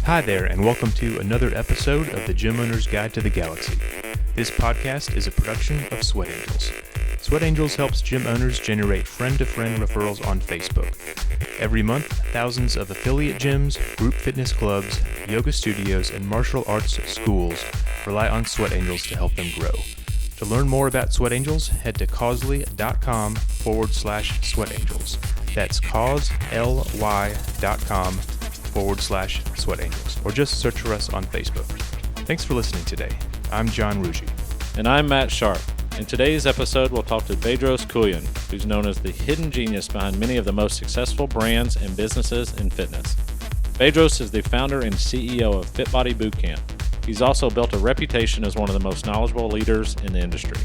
Hi there, and welcome to another episode of the Gym Owner's Guide to the Galaxy. This podcast is a production of Sweat Angels. Sweat Angels helps gym owners generate friend-to-friend referrals on Facebook. Every month, thousands of affiliate gyms, group fitness clubs, yoga studios, and martial arts schools rely on Sweat Angels to help them grow. To learn more about Sweat Angels, head to causley.com/Sweat Angels. That's causely.com/Sweat Angels, or just search for us on Facebook. Thanks for listening today. I'm John Ruggie. And I'm Matt Sharp. In today's episode, we'll talk to Bedros Keuilian, who's known as the hidden genius behind many of the most successful brands and businesses in fitness. Bedros is the founder and CEO of FitBody Bootcamp. He's also built a reputation as one of the most knowledgeable leaders in the industry.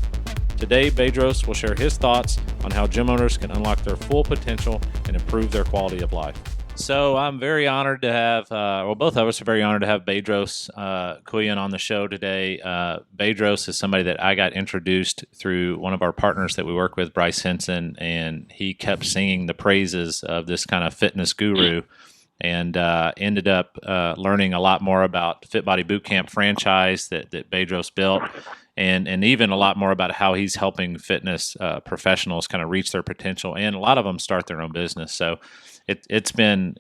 Today, Bedros will share his thoughts on how gym owners can unlock their full potential and improve their quality of life. So I'm very honored to have, both of us are very honored to have Bedros Keuilian on the show today. Bedros is somebody that I got introduced through one of our partners that we work with, Bryce Henson, and he kept singing the praises of this kind of fitness guru, and ended up learning a lot more about FitBody Bootcamp franchise that Bedros built, and even a lot more about how he's helping fitness professionals kind of reach their potential, and a lot of them start their own business. So it's been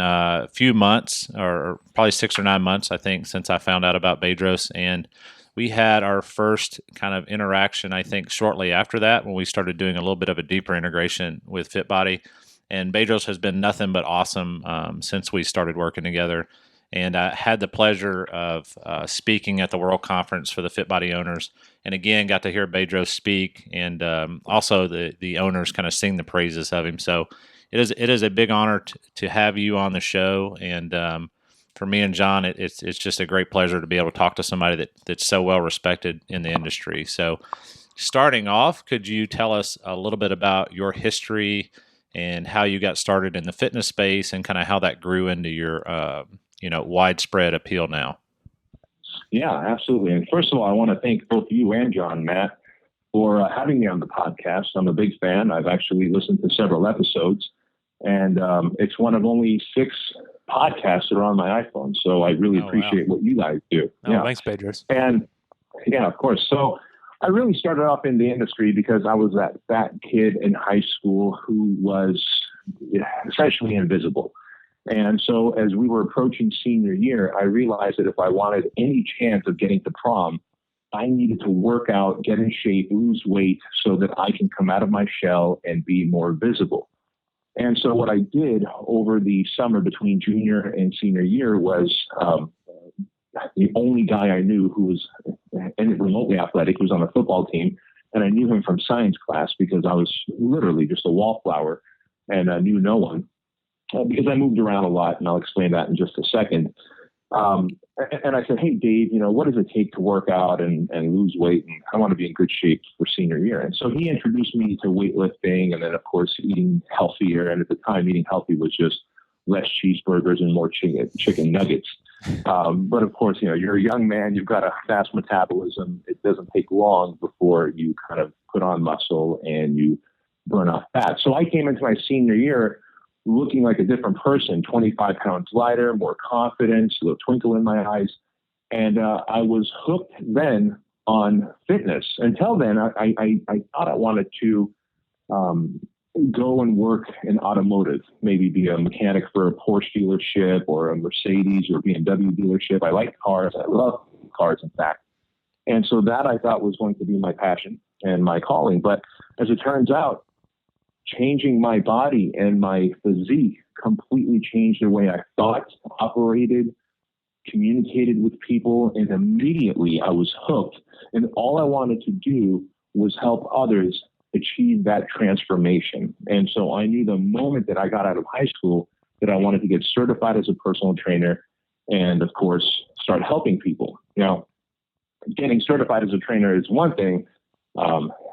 a few months, or probably 6 or 9 months, I think, since I found out about Bedros, and we had our first kind of interaction, I think, shortly after that, when we started doing a little bit of a deeper integration with FitBody. And Bedros has been nothing but awesome since we started working together. And I had the pleasure of speaking at the World Conference for the FitBody owners, and again got to hear Bedros speak, and also the owners kind of sing the praises of him. So it is a big honor to have you on the show, and for me and John, it's just a great pleasure to be able to talk to somebody that's so well respected in the industry. So starting off, could you tell us a little bit about your history and how you got started in the fitness space, and kind of how that grew into your widespread appeal now? Yeah, absolutely. And first of all, I want to thank both you and John, Matt, for having me on the podcast. I'm a big fan. I've actually listened to several episodes, and it's one of only 6 podcasts that are on my iPhone. So I really appreciate what you guys do. Oh, thanks, Bedros. And yeah, of course. So I really started off in the industry because I was that kid in high school who was essentially invisible. And so as we were approaching senior year, I realized that if I wanted any chance of getting to prom, I needed to work out, get in shape, lose weight so that I can come out of my shell and be more visible. And so what I did over the summer between junior and senior year was the only guy I knew who was remotely athletic was on a football team, and I knew him from science class because I was literally just a wallflower, and I knew no one because I moved around a lot, and I'll explain that in just a second. And I said, "Hey, Dave, what does it take to work out and lose weight? And I want to be in good shape for senior year." And so he introduced me to weightlifting, and then of course eating healthier. And at the time, eating healthy was just less cheeseburgers and more chicken nuggets. But of course, you're a young man, you've got a fast metabolism. It doesn't take long before you kind of put on muscle and you burn off fat. So I came into my senior year looking like a different person, 25 pounds lighter, more confidence, a little twinkle in my eyes. And I was hooked then on fitness. Until then, I thought I wanted to go and work in automotive, maybe be a mechanic for a Porsche dealership or a Mercedes or BMW dealership. I like cars. I love cars, in fact. And so that I thought was going to be my passion and my calling. But as it turns out, changing my body and my physique completely changed the way I thought, operated, communicated with people, and immediately I was hooked. And all I wanted to do was help others achieve that transformation. And so I knew the moment that I got out of high school that I wanted to get certified as a personal trainer and, of course, start helping people. Now, getting certified as a trainer is one thing.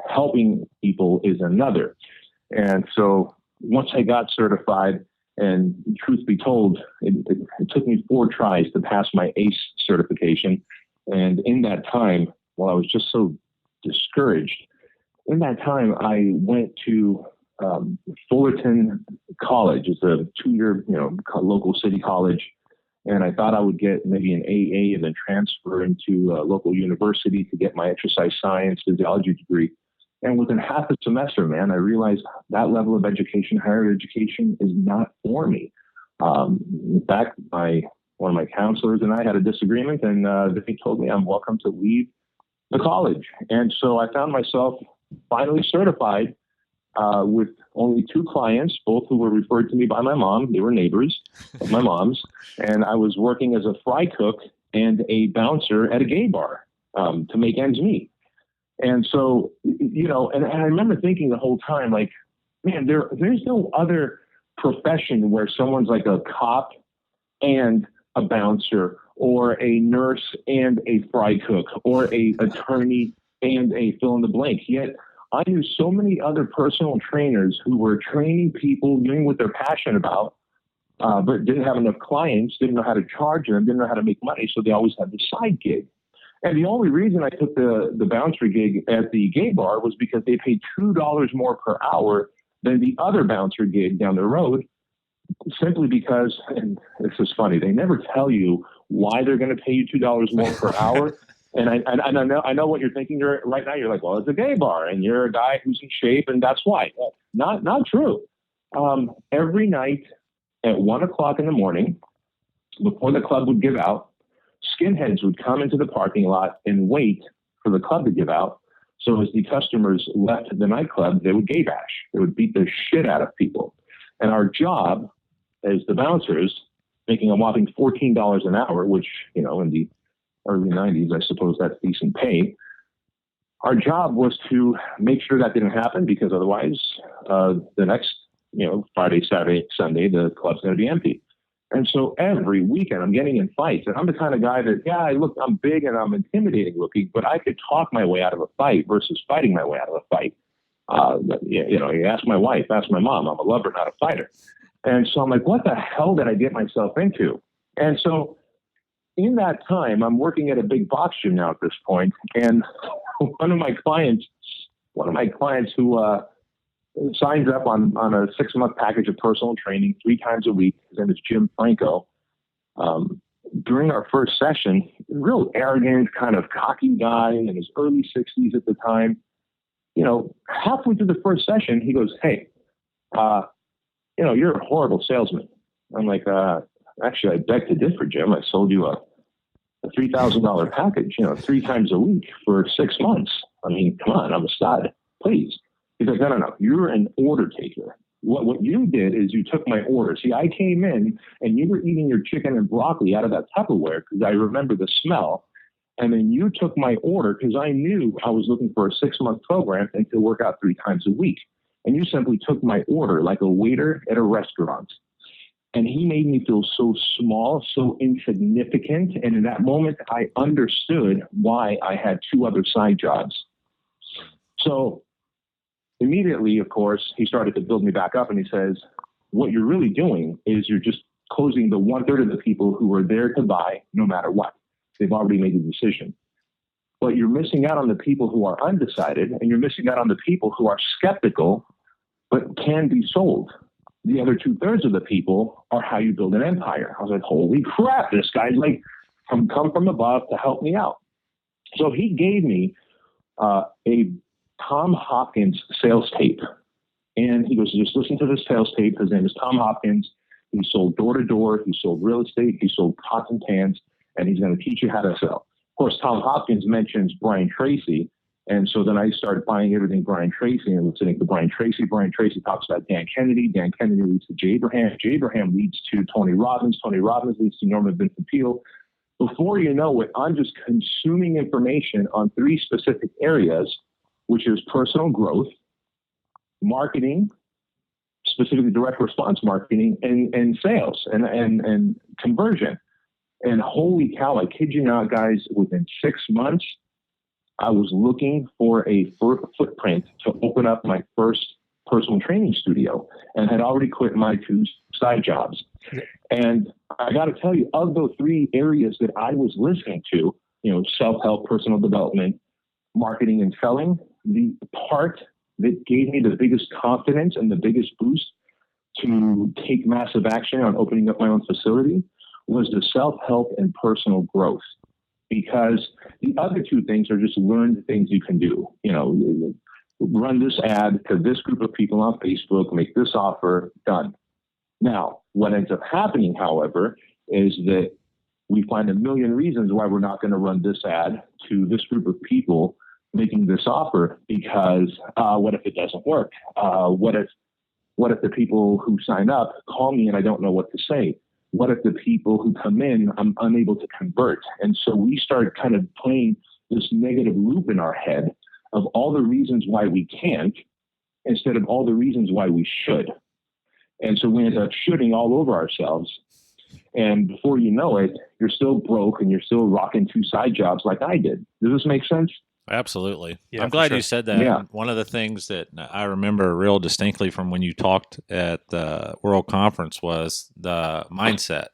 Helping people is another. And so once I got certified, and truth be told, it took me 4 tries to pass my ACE certification. And in that time, while I was just so discouraged, in that time, I went to Fullerton College. It's a 2-year, local city college. And I thought I would get maybe an AA and then transfer into a local university to get my exercise science physiology degree. And within half a semester, man, I realized that level of education, higher education, is not for me. In fact, one of my counselors and I had a disagreement, and they told me I'm welcome to leave the college. And so I found myself finally certified with only 2 clients, both who were referred to me by my mom. They were neighbors of my mom's. And I was working as a fry cook and a bouncer at a gay bar to make ends meet. And so, and I remember thinking the whole time, like, man, there's no other profession where someone's like a cop and a bouncer, or a nurse and a fry cook, or a attorney and a fill in the blank. Yet I knew so many other personal trainers who were training people, doing what they're passionate about, but didn't have enough clients, didn't know how to charge them, didn't know how to make money, so they always had the side gig. And the only reason I took the bouncer gig at the gay bar was because they paid $2 more per hour than the other bouncer gig down the road, simply because, and this is funny, they never tell you why they're going to pay you $2 more per hour. And I know what you're thinking right now. You're like, well, it's a gay bar, and you're a guy who's in shape, and that's why. Not true. Every night at 1:00 in the morning, before the club would give out, skinheads would come into the parking lot and wait for the club to give out. So as the customers left the nightclub, they would gay bash. They would beat the shit out of people. And our job as the bouncers, making a whopping $14 an hour, which, in the early 90s, I suppose that's decent pay. Our job was to make sure that didn't happen, because otherwise the next, Friday, Saturday, Sunday, the club's going to be empty. And so every weekend I'm getting in fights. And I'm the kind of guy that, I'm big and I'm intimidating looking, but I could talk my way out of a fight versus fighting my way out of a fight. You ask my wife, ask my mom, I'm a lover, not a fighter. And so I'm like, what the hell did I get myself into? And so in that time, I'm working at a big box gym now at this point. And one of my clients who signs up on a 6-month package of personal training 3 times a week, his name is Jim Franco. During our first session, real arrogant, kind of cocky guy in his early 60s at the time. Halfway through the first session, he goes, hey, you're a horrible salesman. I'm like, actually, I beg to differ, Jim. I sold you a $3,000 package, 3 times a week for 6 months. I mean, come on, I'm a stud, please. He's like, no, you're an order taker. What you did is you took my order. See, I came in and you were eating your chicken and broccoli out of that Tupperware because I remember the smell. And then you took my order because I knew I was looking for a 6-month program and to work out 3 times a week. And you simply took my order like a waiter at a restaurant. And he made me feel so small, so insignificant. And in that moment, I understood why I had 2 other side jobs. So immediately, of course, he started to build me back up, and he says, what you're really doing is you're just closing the 1/3 of the people who are there to buy no matter what. They've already made the decision. But you're missing out on the people who are undecided, and you're missing out on the people who are skeptical but can be sold. The other 2/3 of the people are how you build an empire. I was like, holy crap, this guy's like come from above to help me out. So he gave me a Tom Hopkins sales tape. And he goes, just listen to this sales tape. His name is Tom Hopkins. He sold door-to-door. He sold real estate. He sold pots and pans. And he's going to teach you how to sell. Of course, Tom Hopkins mentions Brian Tracy. And so then I started buying everything Brian Tracy and listening to Brian Tracy. Brian Tracy talks about Dan Kennedy. Dan Kennedy leads to Jay Abraham. Jay Abraham leads to Tony Robbins. Tony Robbins leads to Norman Vincent Peale. Before you know it, I'm just consuming information on 3 specific areas, which is personal growth, marketing, specifically direct response marketing, and sales and conversion. And holy cow, I kid you not, guys, within 6 months, I was looking for a footprint to open up my first personal training studio and had already quit my 2 side jobs. And I got to tell you, of those 3 areas that I was listening to, self-help, personal development, marketing, and selling, the part that gave me the biggest confidence and the biggest boost to take massive action on opening up my own facility was the self-help and personal growth, because the other two things are just learned things you can do. Run this ad to this group of people on Facebook, make this offer, done. Now, what ends up happening, however, is that we find a million reasons why we're not going to run this ad to this group of people making this offer, because what if it doesn't work? What if the people who sign up call me and I don't know what to say? What if the people who come in, I'm unable to convert? And so we start kind of playing this negative loop in our head of all the reasons why we can't instead of all the reasons why we should. And so we end up shooting all over ourselves. And before you know it, you're still broke and you're still rocking 2 side jobs like I did. Does this make sense? Absolutely. Yeah, I'm glad sure. you said that. Yeah. One of the things that I remember real distinctly from when you talked at the World Conference was the mindset.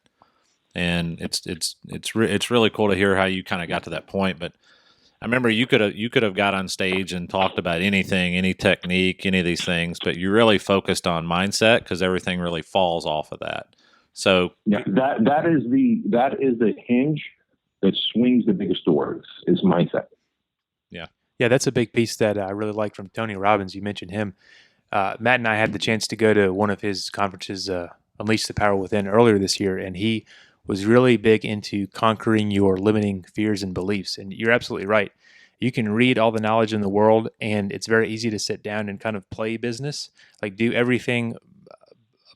And it's really cool to hear how you kind of got to that point. But I remember you could have got on stage and talked about anything, any technique, any of these things, but you really focused on mindset because everything really falls off of that. So yeah, that is the hinge that swings the biggest doors is mindset. Yeah, that's a big piece that I really like from Tony Robbins. You mentioned him. Matt and I had the chance to go to one of his conferences, Unleash the Power Within, earlier this year, and he was really big into conquering your limiting fears and beliefs. And you're absolutely right. You can read all the knowledge in the world, and it's very easy to sit down and kind of play business, like do everything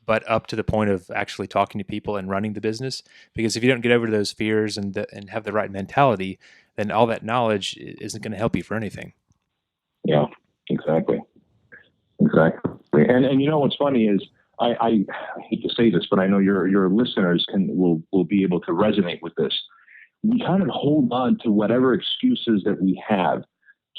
but up to the point of actually talking to people and running the business. Because if you don't get over those fears and have the right mentality, then all that knowledge isn't going to help you for anything. Yeah, exactly. And you know what's funny is I hate to say this, but I know your listeners will be able to resonate with this. We kind of hold on to whatever excuses that we have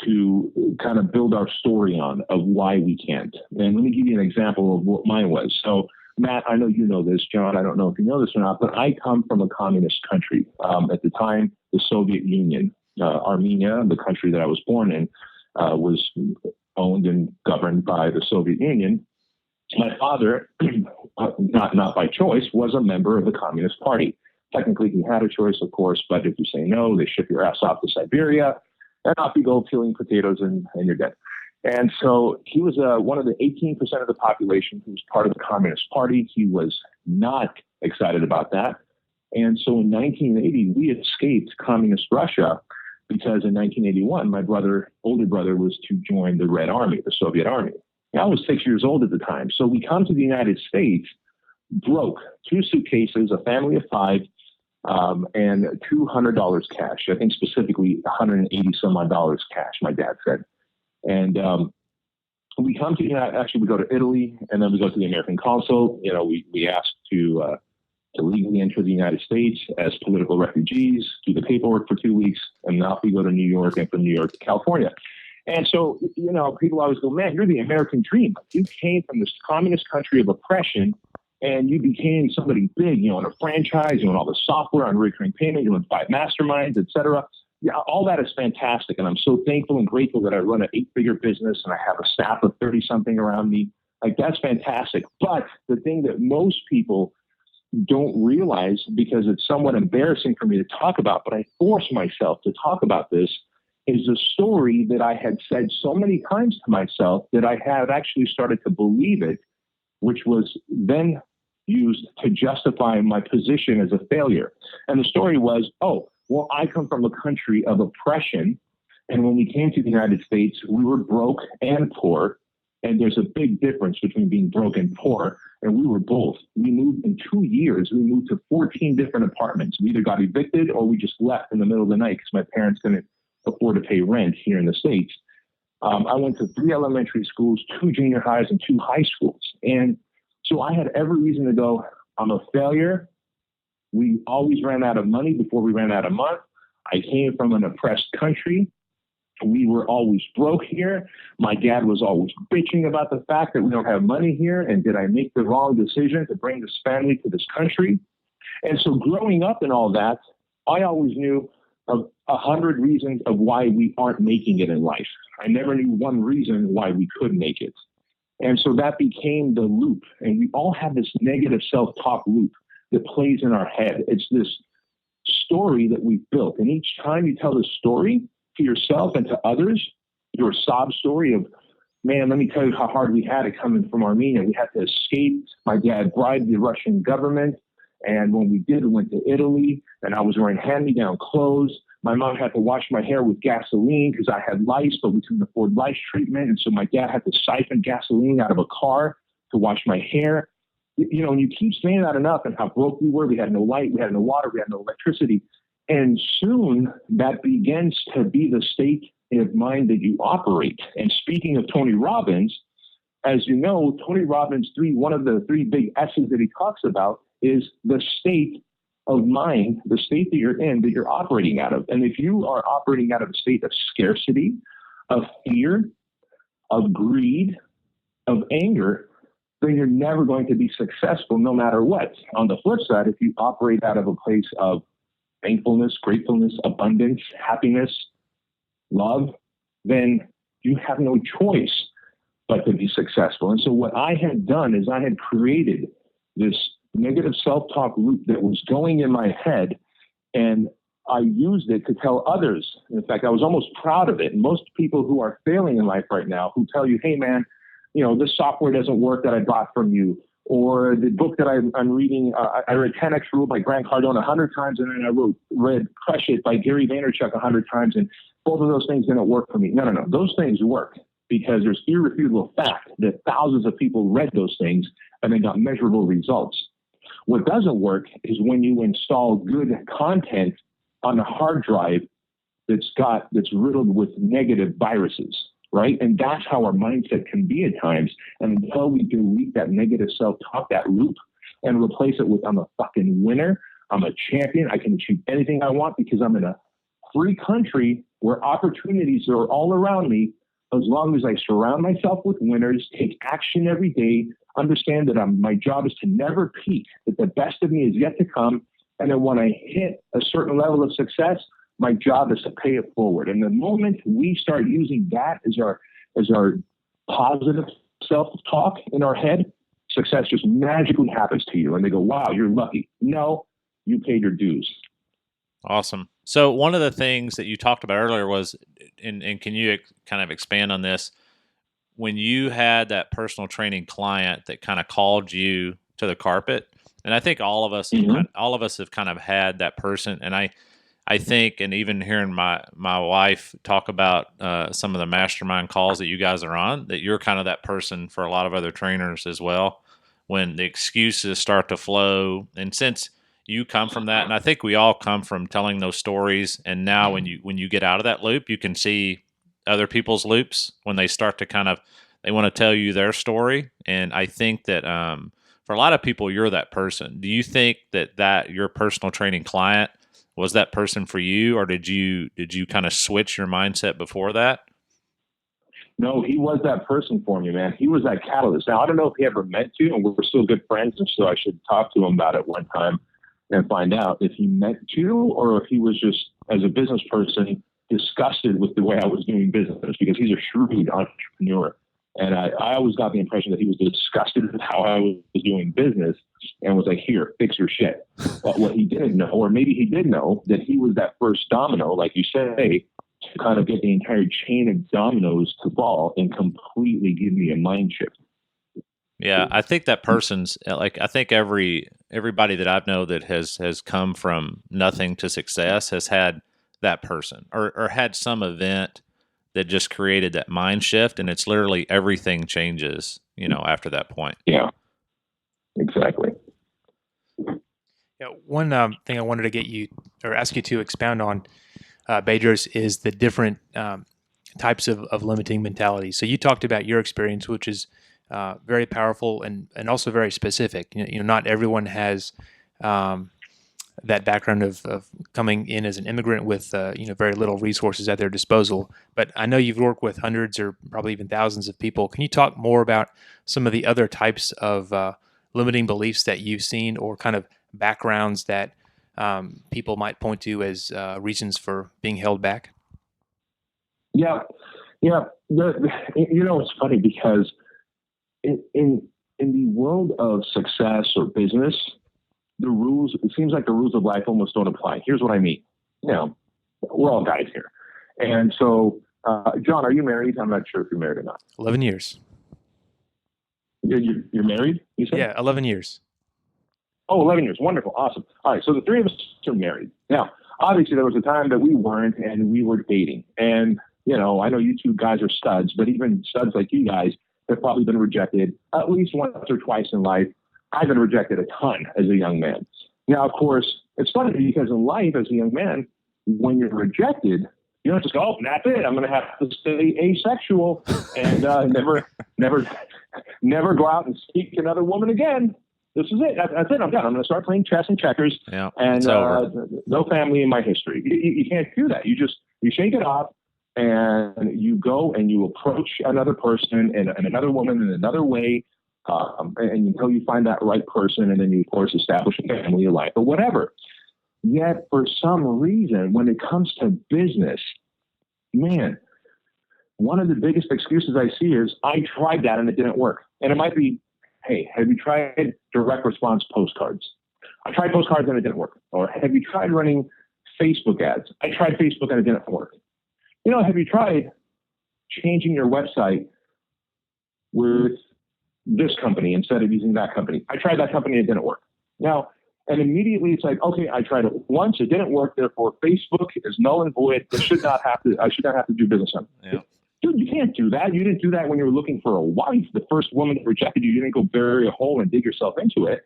to kind of build our story on of why we can't. And let me give you an example of what mine was. So, Matt, I know you know this. John, I don't know if you know this or not, but I come from a communist country. At the time, the Soviet Union, Armenia, the country that I was born in, was owned and governed by the Soviet Union. My father, not by choice, was a member of the Communist Party. Technically, he had a choice, of course, but if you say no, they ship your ass off to Siberia, and off you go peeling potatoes and you're dead. And so he was one of the 18% of the population who was part of the Communist Party. He was not excited about that. And so in 1980, we escaped communist Russia because in 1981, my older brother was to join the Red Army, the Soviet Army. I was 6 years old at the time. So we come to the United States, broke, 2 suitcases, a family of 5, and $200 cash. I think specifically $180 some odd dollars cash, my dad said. And we come to we go to Italy, and then we go to the American consul. We asked to legally enter the United States as political refugees, do the paperwork for 2 weeks, and now we go to New York, and from New York to California. And so, people always go, man, you're the American dream. You came from this communist country of oppression, and you became somebody big, in a franchise, all the software on recurring payment, you own 5 masterminds, et cetera. Yeah, all that is fantastic. And I'm so thankful and grateful that I run an 8-figure business and I have a staff of 30-something around me. Like, that's fantastic. But the thing that most people don't realize, because it's somewhat embarrassing for me to talk about, but I force myself to talk about this, is a story that I had said so many times to myself that I had actually started to believe it, which was then used to justify my position as a failure. And the story was, well, I come from a country of oppression, and when we came to the United States, we were broke and poor, and there's a big difference between being broke and poor, and we were both. We moved in 2 years. We moved to 14 different apartments. We either got evicted or we just left in the middle of the night because my parents couldn't afford to pay rent here in the States. I went to 3 elementary schools, 2 junior highs, and 2 high schools. And so I had every reason to go, I'm a failure. We always ran out of money before we ran out of money. I came from an oppressed country. We were always broke here. My dad was always bitching about the fact that we don't have money here. And did I make the wrong decision to bring this family to this country? And so growing up and all that, I always knew of 100 reasons of why we aren't making it in life. I never knew one reason why we could make it. And so that became the loop. And we all have this negative self-talk loop that plays in our head. It's this story that we've built. And each time you tell the story to yourself and to others, your sob story of, man, let me tell you how hard we had it coming from Armenia. We had to escape. My dad bribed the Russian government. And when we did, we went to Italy, and I was wearing hand-me-down clothes. My mom had to wash my hair with gasoline because I had lice, but we couldn't afford lice treatment. And so my dad had to siphon gasoline out of a car to wash my hair. You know, and you keep saying that enough and how broke we were. We had no light, we had no water, we had no electricity. And soon that begins to be the state of mind that you operate. And speaking of Tony Robbins, as you know, Tony Robbins, one of the three big S's that he talks about is the state of mind, the state that you're in, that you're operating out of. And if you are operating out of a state of scarcity, of fear, of greed, of anger, then you're never going to be successful no matter what. On the flip side, if you operate out of a place of thankfulness, gratefulness, abundance, happiness, love, then you have no choice but to be successful. And so what I had done is I had created this negative self-talk loop that was going in my head, and I used it to tell others. In fact, I was almost proud of it. And most people who are failing in life right now, who tell you, hey, man, you know, this software doesn't work that I bought from you, or the book that I'm reading, I read 10X Rule by Grant Cardone 100 times, and then I read Crush It by Gary Vaynerchuk 100 times, and both of those things didn't work for me. No. Those things work because there's irrefutable fact that thousands of people read those things and they got measurable results. What doesn't work is when you install good content on a hard drive that's riddled with negative viruses, right? And that's how our mindset can be at times. And until we delete that negative self-talk, that loop, and replace it with, I'm a fucking winner, I'm a champion, I can achieve anything I want because I'm in a free country where opportunities are all around me, as long as I surround myself with winners, take action every day, understand that my job is to never peak, that the best of me is yet to come. And then when I hit a certain level of success, my job is to pay it forward. And the moment we start using that as our positive self-talk in our head, success just magically happens to you. And they go, wow, you're lucky. No, you paid your dues. Awesome. So one of the things that you talked about earlier was, and can you kind of expand on this, when you had that personal training client that kind of called you to the carpet, and I think all of us have kind of had that person, and I think, and even hearing my wife talk about some of the mastermind calls that you guys are on, that you're kind of that person for a lot of other trainers as well, when the excuses start to flow. And since you come from that, and I think we all come from telling those stories, and now when you get out of that loop, you can see other people's loops when they start to they want to tell you their story. And I think that for a lot of people, you're that person. Do you think that your personal training client was that person for you, or did you kind of switch your mindset before that? No, he was that person for me, man. He was that catalyst. Now, I don't know if he ever meant to, and we're still good friends, and so I should talk to him about it one time and find out if he meant to, or if he was just, as a business person, disgusted with the way I was doing business, because he's a shrewd entrepreneur. And I always got the impression that he was disgusted with how I was doing business and was like, here, fix your shit. But what he didn't know, or maybe he did know, that he was that first domino, like you say, to kind of get the entire chain of dominoes to fall and completely give me a mind shift. Yeah, I think that person's like, I think everybody that I've known that has come from nothing to success has had that person or had some event that just created that mind shift, and it's literally everything changes, after that point. Yeah, exactly. Yeah, one thing I wanted to get you or ask you to expound on, Bedros, is the different types of limiting mentality. So you talked about your experience, which is very powerful and also very specific. Not everyone has that background of coming in as an immigrant with very little resources at their disposal. But I know you've worked with hundreds or probably even thousands of people. Can you talk more about some of the other types of limiting beliefs that you've seen, or kind of backgrounds that people might point to as reasons for being held back? Yeah. It's funny because in the world of success or business, it seems like the rules of life almost don't apply. Here's what I mean. We're all guys here. And so, John, are you married? I'm not sure if you're married or not. 11 years. You're married, you said? Yeah, 11 years. Oh, 11 years. Wonderful. Awesome. All right. So the three of us are married. Now, obviously, there was a time that we weren't, and we were dating. And, I know you two guys are studs, but even studs like you guys have probably been rejected at least once or twice in life. I've been rejected a ton as a young man. Now, of course, it's funny because in life as a young man, when you're rejected, you don't just go, oh, that's it. I'm going to have to stay asexual and never go out and speak to another woman again. This is it. That's it. I'm done. I'm going to start playing chess and checkers. Yeah, and no family in my history. You can't do that. You shake it off and you go and you approach another person and another woman in another way. And until you find that right person, and then you, of course, establish a family, a life, or whatever. Yet, for some reason, when it comes to business, man, one of the biggest excuses I see is, I tried that and it didn't work. And it might be, hey, have you tried direct response postcards? I tried postcards and it didn't work. Or have you tried running Facebook ads? I tried Facebook and it didn't work. Have you tried changing your website with this company instead of using that company? I tried that company, it didn't work. Now, and immediately it's like, okay, I tried it once, it didn't work, therefore Facebook is null and void. I should not have to do business on it. Yeah. Dude, you can't do that. You didn't do that when you were looking for a wife. The first woman that rejected you, you didn't go bury a hole and dig yourself into it,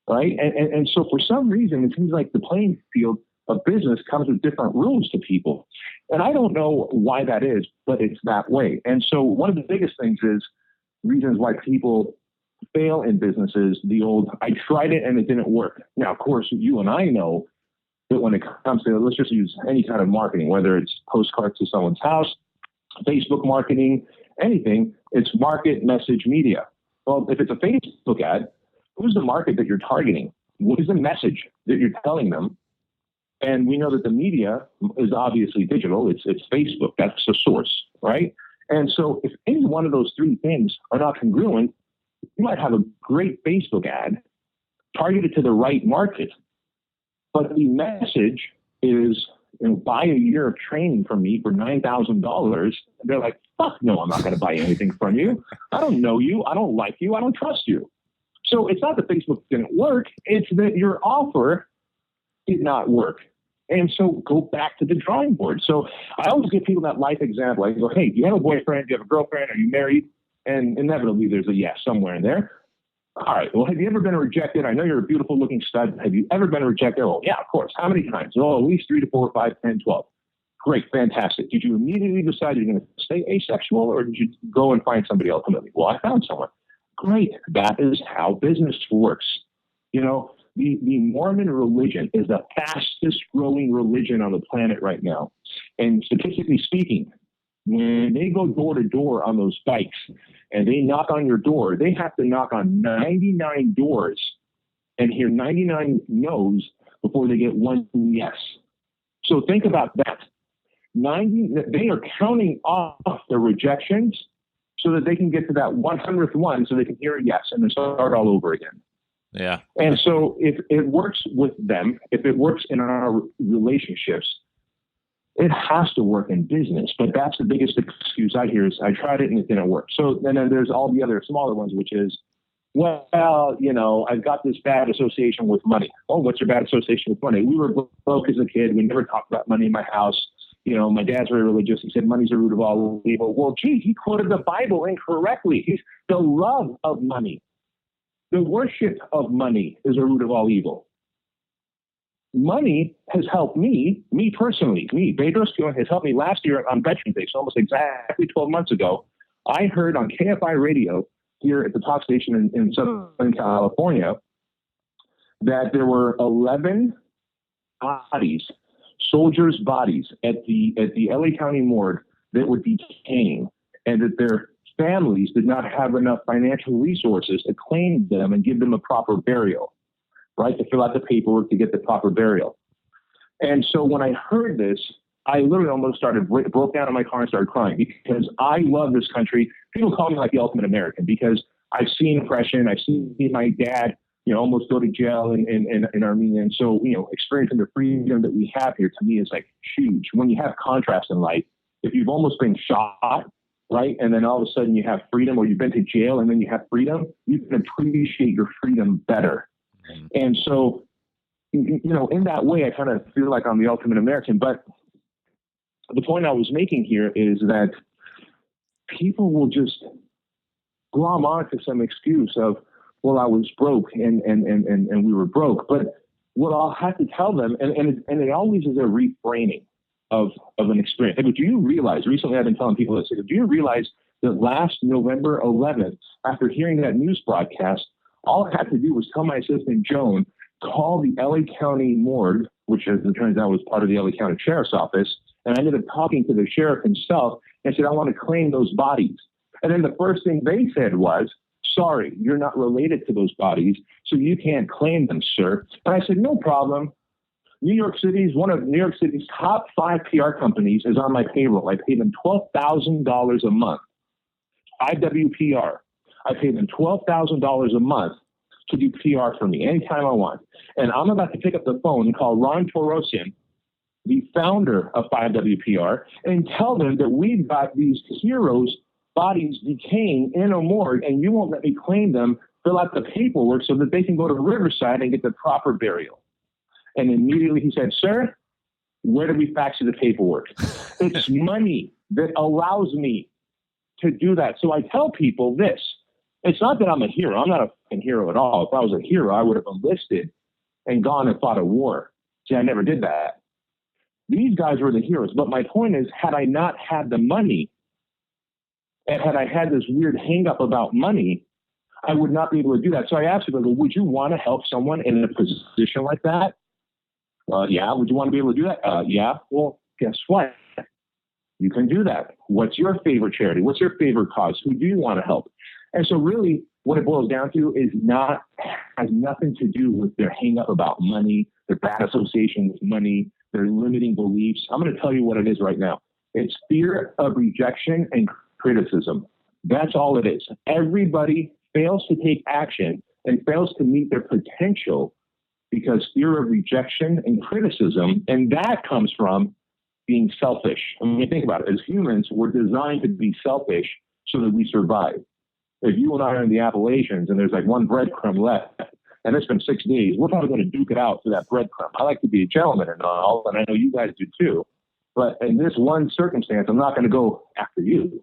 right? And so for some reason, it seems like the playing field of business comes with different rules to people. And I don't know why that is, but it's that way. And so one of the biggest things is reasons why people fail in businesses, the old, I tried it and it didn't work. Now, of course, you and I know that when it comes to, let's just use any kind of marketing, whether it's postcards to someone's house, Facebook marketing, anything, it's market, message, media. Well, if it's a Facebook ad, who's the market that you're targeting? What is the message that you're telling them? And we know that the media is obviously digital. It's Facebook. That's the source, right? And so if any one of those three things are not congruent, you might have a great Facebook ad targeted to the right market, but the message is, buy a year of training from me for $9,000. They're like, fuck no, I'm not going to buy anything from you. I don't know you. I don't like you. I don't trust you. So it's not that Facebook didn't work. It's that your offer did not work. And so go back to the drawing board. So I always give people that life example. I go, hey, do you have a boyfriend? Do you have a girlfriend? Are you married? And inevitably there's a yes somewhere in there. All right. Well, have you ever been rejected? I know you're a beautiful looking stud. Have you ever been rejected? Well, yeah, of course. How many times? Oh, at least 3 to 4, 5, 10, 12. Great. Fantastic. Did you immediately decide you're going to stay asexual, or did you go and find somebody ultimately? Well, I found someone. Great. That is how business works. The Mormon religion is the fastest growing religion on the planet right now. And statistically speaking, when they go door to door on those bikes and they knock on your door, they have to knock on 99 doors and hear 99 no's before they get one yes. So think about that. They are counting off the rejections so that they can get to that 100th one so they can hear a yes and then start all over again. Yeah. And so if it works with them, if it works in our relationships, it has to work in business. But that's the biggest excuse I hear is I tried it and it didn't work. So then there's all the other smaller ones, which is, well, I've got this bad association with money. Oh, what's your bad association with money? We were broke as a kid. We never talked about money in my house. My dad's very religious. He said money's the root of all evil. Well, gee, he quoted the Bible incorrectly. He's the love of money. The worship of money is a root of all evil. Money has helped me personally, Bedros Keuilian, has helped me last year on Veterans Day, so almost exactly 12 months ago. I heard on KFI radio here at the talk station in Southern California that there were 11 bodies, soldiers' bodies at the LA County morgue that were decaying, and that their families did not have enough financial resources to claim them and give them a proper burial, right? To fill out the paperwork to get the proper burial. And so when I heard this, I literally almost broke down in my car and started crying because I love this country. People call me like the ultimate American because I've seen oppression. I've seen my dad, almost go to jail in Armenia. And so, experiencing the freedom that we have here to me is like huge. When you have contrast in life, if you've almost been shot, right, and then all of a sudden you have freedom, or you've been to jail and then you have freedom, you can appreciate your freedom better. And so, in that way, I kind of feel like I'm the ultimate American. But the point I was making here is that people will just glom onto some excuse of, well, I was broke and we were broke. But what I'll have to tell them, and it always is a reframing of an experience. But do you realize, recently I've been telling people this, do you realize that last November 11th, after hearing that news broadcast, all I had to do was tell my assistant, Joan, call the LA County morgue, which as it turns out was part of the LA County Sheriff's Office. And I ended up talking to the sheriff himself and said, I want to claim those bodies. And then the first thing they said was, sorry, you're not related to those bodies, so you can't claim them, sir. And I said, no problem. One of New York City's top 5 PR companies is on my payroll. I pay them $12,000 a month. IWPR. I pay them $12,000 a month to do PR for me anytime I want. And I'm about to pick up the phone and call Ron Torosian, the founder of 5WPR, and tell them that we've got these heroes' bodies decaying in a morgue, and you won't let me claim them, fill out the paperwork so that they can go to Riverside and get the proper burial. And immediately he said, sir, where do we fax you the paperwork? It's money that allows me to do that. So I tell people this. It's not that I'm a hero. I'm not a fucking hero at all. If I was a hero, I would have enlisted and gone and fought a war. See, I never did that. These guys were the heroes. But my point is, had I not had the money, and had I had this weird hang up about money, I would not be able to do that. So I asked people, would you want to help someone in a position like that? Yeah. Would you want to be able to do that? Yeah. Well, guess what? You can do that. What's your favorite charity? What's your favorite cause? Who do you want to help? And so really what it boils down to has nothing to do with their hang up about money, their bad association with money, their limiting beliefs. I'm going to tell you what it is right now. It's fear of rejection and criticism. That's all it is. Everybody fails to take action and fails to meet their potential because fear of rejection and criticism, and that comes from being selfish. I mean, think about it. As humans, we're designed to be selfish so that we survive. If you and I are in the Appalachians and there's like one breadcrumb left, and it's been 6 days, we're probably going to duke it out for that breadcrumb. I like to be a gentleman and all, and I know you guys do too. But in this one circumstance, I'm not going to go after you.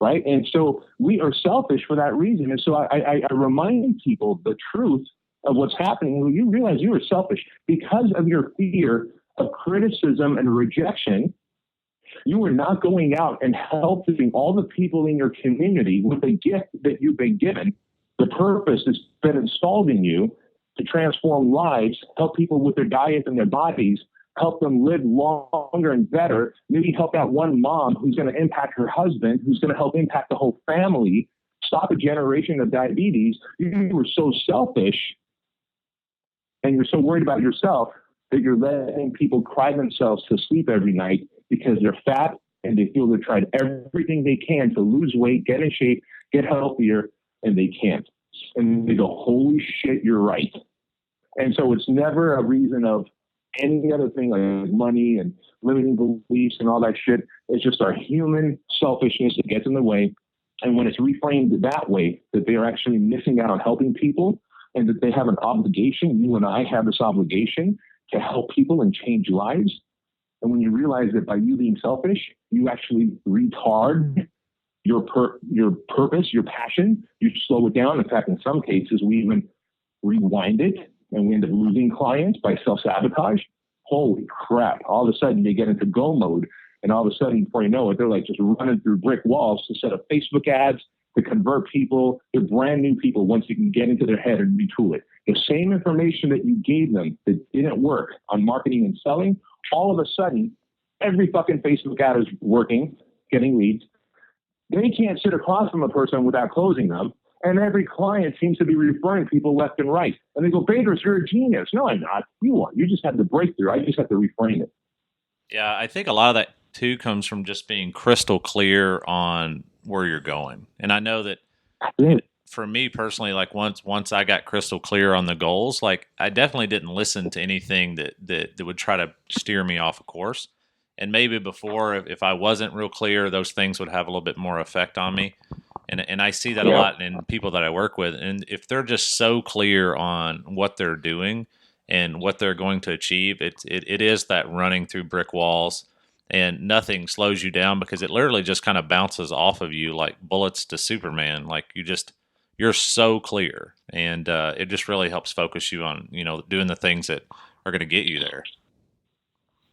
Right? And so we are selfish for that reason. And so I remind people the truth of what's happening. When you realize you are selfish because of your fear of criticism and rejection, you are not going out and helping all the people in your community with the gift that you've been given, the purpose that's been installed in you to transform lives, help people with their diet and their bodies, help them live longer and better, maybe help out one mom who's going to impact her husband, who's going to help impact the whole family, stop a generation of diabetes. You were so selfish and you're so worried about yourself that you're letting people cry themselves to sleep every night because they're fat and they feel they've tried everything they can to lose weight, get in shape, get healthier, and they can't. And they go, holy shit, you're right. And so it's never a reason of any other thing like money and limiting beliefs and all that shit. It's just our human selfishness that gets in the way. And when it's reframed that way, that they are actually missing out on helping people and that they have an obligation, you and I have this obligation to help people and change lives. And when you realize that by you being selfish, you actually retard your purpose, your passion, you slow it down. In fact, in some cases, we even rewind it and we end up losing clients by self-sabotage. Holy crap. All of a sudden they get into go mode. And all of a sudden, before you know it, they're like just running through brick walls to set up Facebook ads, to convert people. They're brand new people once you can get into their head and retool it. The same information that you gave them that didn't work on marketing and selling, all of a sudden, every fucking Facebook ad is working, getting leads. They can't sit across from a person without closing them. And every client seems to be referring people left and right. And they go, Bedros, you're a genius. No, I'm not. You are. You just had the breakthrough. I just have to reframe it. Yeah, I think a lot of that too comes from just being crystal clear on where you're going. And I know that for me personally, like once I got crystal clear on the goals, like I definitely didn't listen to anything that would try to steer me off a course. And maybe before, if I wasn't real clear, those things would have a little bit more effect on me. And I see that a lot in people that I work with. And if they're just so clear on what they're doing and what they're going to achieve, it is that running through brick walls, and nothing slows you down because it literally just kind of bounces off of you like bullets to Superman. Like you're so clear, and it just really helps focus you on, doing the things that are going to get you there.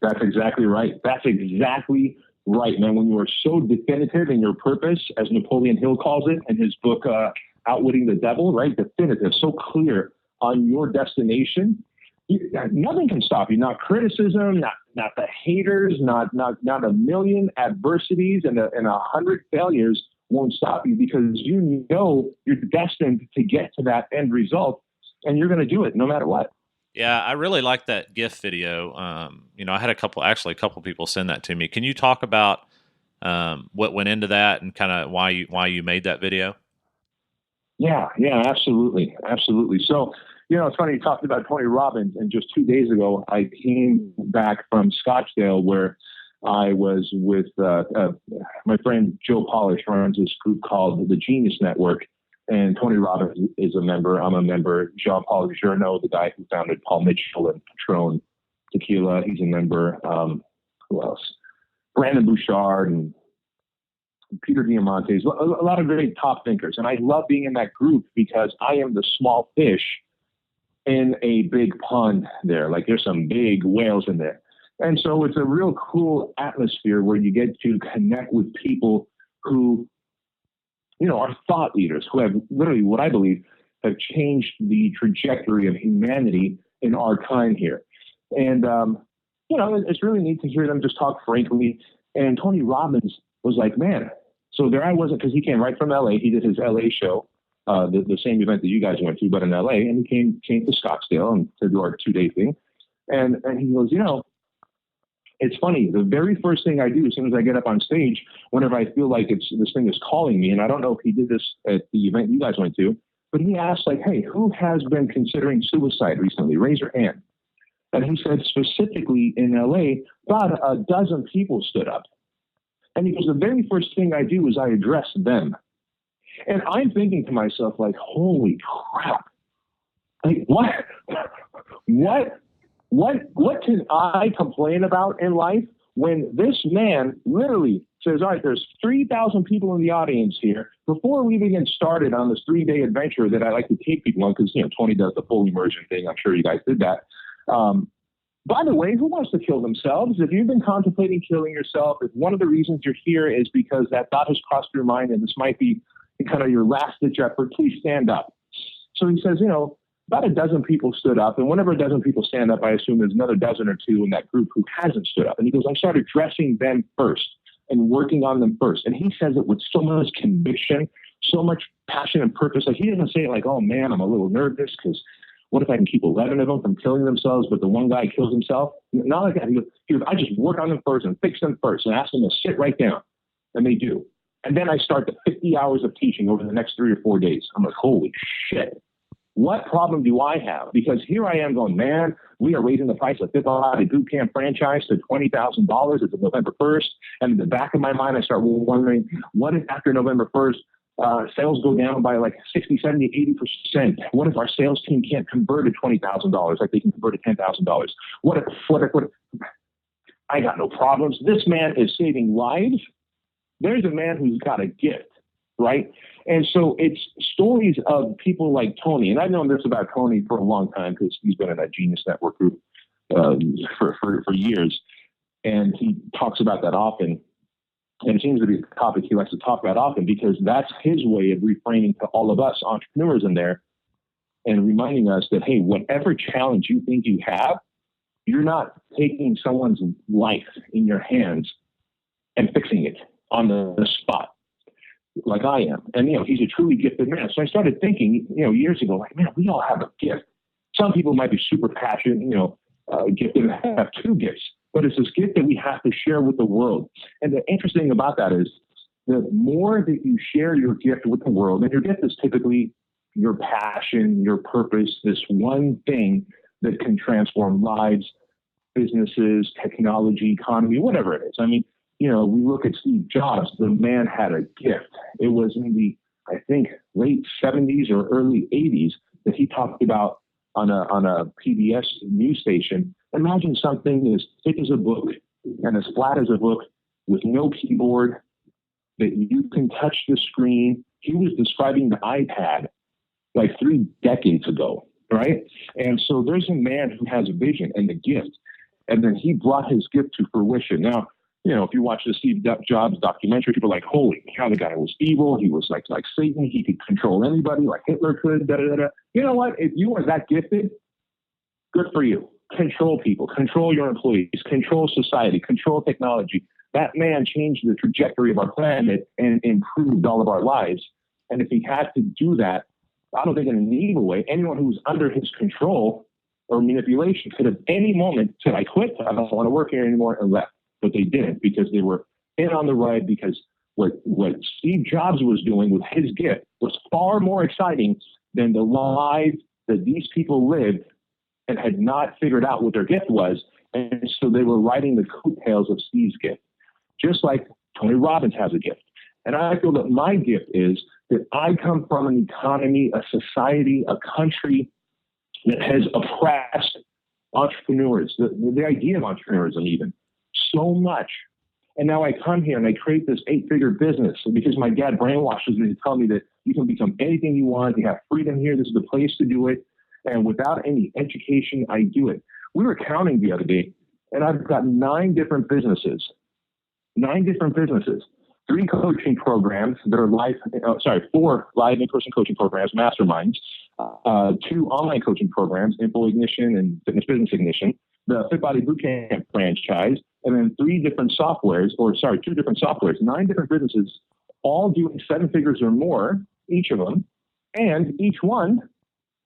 That's exactly right. That's exactly right, man. When you are so definitive in your purpose, as Napoleon Hill calls it in his book, Outwitting the Devil, right? Definitive, so clear on your destination. Nothing can stop you. Not criticism, not the haters, not a million adversities and 100 failures won't stop you, because you're destined to get to that end result, and you're going to do it no matter what. Yeah, I really like that GIF video. I had a couple people send that to me. Can you talk about what went into that and kind of why you made that video? Yeah, absolutely. So, it's funny you talked about Tony Robbins, and just 2 days ago, I came back from Scottsdale where I was with my friend Joe Polish, runs this group called the Genius Network. And Tony Robbins is a member. I'm a member. Jean-Paul Journeau, the guy who founded Paul Mitchell and Patron Tequila, he's a member. Who else? Brandon Bouchard and Peter Diamandis, a lot of very top thinkers. And I love being in that group because I am the small fish in a big pond there. Like there's some big whales in there. And so it's a real cool atmosphere where you get to connect with people who are thought leaders, who have literally, what I believe, have changed the trajectory of humanity in our time here. And, it's really neat to hear them just talk frankly. And Tony Robbins was like, man, so there I wasn't, because he came right from LA. He did his LA show, the same event that you guys went to, but in LA. And he came to Scottsdale and to do our 2-day thing. And he goes, it's funny. The very first thing I do as soon as I get up on stage, whenever I feel like this thing is calling me, and I don't know if he did this at the event you guys went to, but he asked like, hey, who has been considering suicide recently? Raise your hand. And he said specifically in LA, about a dozen people stood up. And he goes, the very first thing I do is I address them. And I'm thinking to myself like, holy crap. Like what can I complain about in life when this man literally says, all right, there's 3,000 people in the audience here. Before we even get started on this 3-day adventure that I like to take people on, because, Tony does the full immersion thing. I'm sure you guys did that. By the way, who wants to kill themselves? If you've been contemplating killing yourself, if one of the reasons you're here is because that thought has crossed your mind and this might be kind of your last ditch effort, please stand up. So he says, about a dozen people stood up, and whenever a dozen people stand up, I assume there's another dozen or two in that group who hasn't stood up. And he goes, I started addressing them first and working on them first. And he says it with so much conviction, so much passion and purpose. Like he doesn't say it like, oh man, I'm a little nervous because what if I can keep 11 of them from killing themselves, but the one guy kills himself? Not like that. He goes, I just work on them first and fix them first and ask them to sit right down. And they do. And then I start the 50 hours of teaching over the next 3 or 4 days. I'm like, holy shit. What problem do I have? Because here I am going, man, we are raising the price of Fifth Body Boot Camp franchise to $20,000. It's November 1st. And in the back of my mind, I start wondering, what if after November 1st, sales go down by like 60, 70, 80%? What if our sales team can't convert to $20,000 like they can convert to $10,000? What if I got no problems. This man is saving lives. There's a man who's got a gift, right? And so it's stories of people like Tony. And I've known this about Tony for a long time because he's been in that Genius Network group for years. And he talks about that often. And it seems to be a topic he likes to talk about often because that's his way of reframing to all of us entrepreneurs in there and reminding us that, hey, whatever challenge you think you have, you're not taking someone's life in your hands and fixing it on the spot like I am. And, he's a truly gifted man. So I started thinking, years ago, like, man, we all have a gift. Some people might be super passionate, gifted and have 2 gifts, but it's this gift that we have to share with the world. And the interesting about that is the more that you share your gift with the world, and your gift is typically your passion, your purpose, this one thing that can transform lives, businesses, technology, economy, whatever it is. I mean, we look at Steve Jobs, the man had a gift. It was in the, I think, late 70s or early 80s that he talked about on a PBS news station. Imagine something as thick as a book and as flat as a book with no keyboard, that you can touch the screen. He was describing the iPad like 3 decades ago, right? And so there's a man who has a vision and a gift, and then he brought his gift to fruition. Now, if you watch the Steve Jobs documentary, people are like, holy cow, the guy was evil. He was like Satan. He could control anybody like Hitler could, da-da-da-da. You know what? If you are that gifted, good for you. Control people, control your employees, control society, control technology. That man changed the trajectory of our planet and improved all of our lives. And if he had to do that, I don't think in an evil way, anyone who was under his control or manipulation could at any moment said, I quit, I don't want to work here anymore, and left. But they didn't, because they were in on the ride, because what Steve Jobs was doing with his gift was far more exciting than the life that these people lived and had not figured out what their gift was. And so they were riding the coattails of Steve's gift. Just like Tony Robbins has a gift. And I feel that my gift is that I come from an economy, a society, a country that has oppressed entrepreneurs, the idea of entrepreneurship even, so much. And now I come here and I create this 8-figure business because my dad brainwashes me to tell me that you can become anything you want. You have freedom here. This is the place to do it. And without any education, I do it. We were counting the other day, and I've got 9 different businesses. 9 different businesses, 3 coaching programs that are 4 live in-person coaching programs, masterminds, 2 online coaching programs, Info Ignition and Fitness Business Ignition, the Fit Body Bootcamp franchise, and then 2 different softwares, 9 different businesses, all doing 7 figures or more, each of them, and each one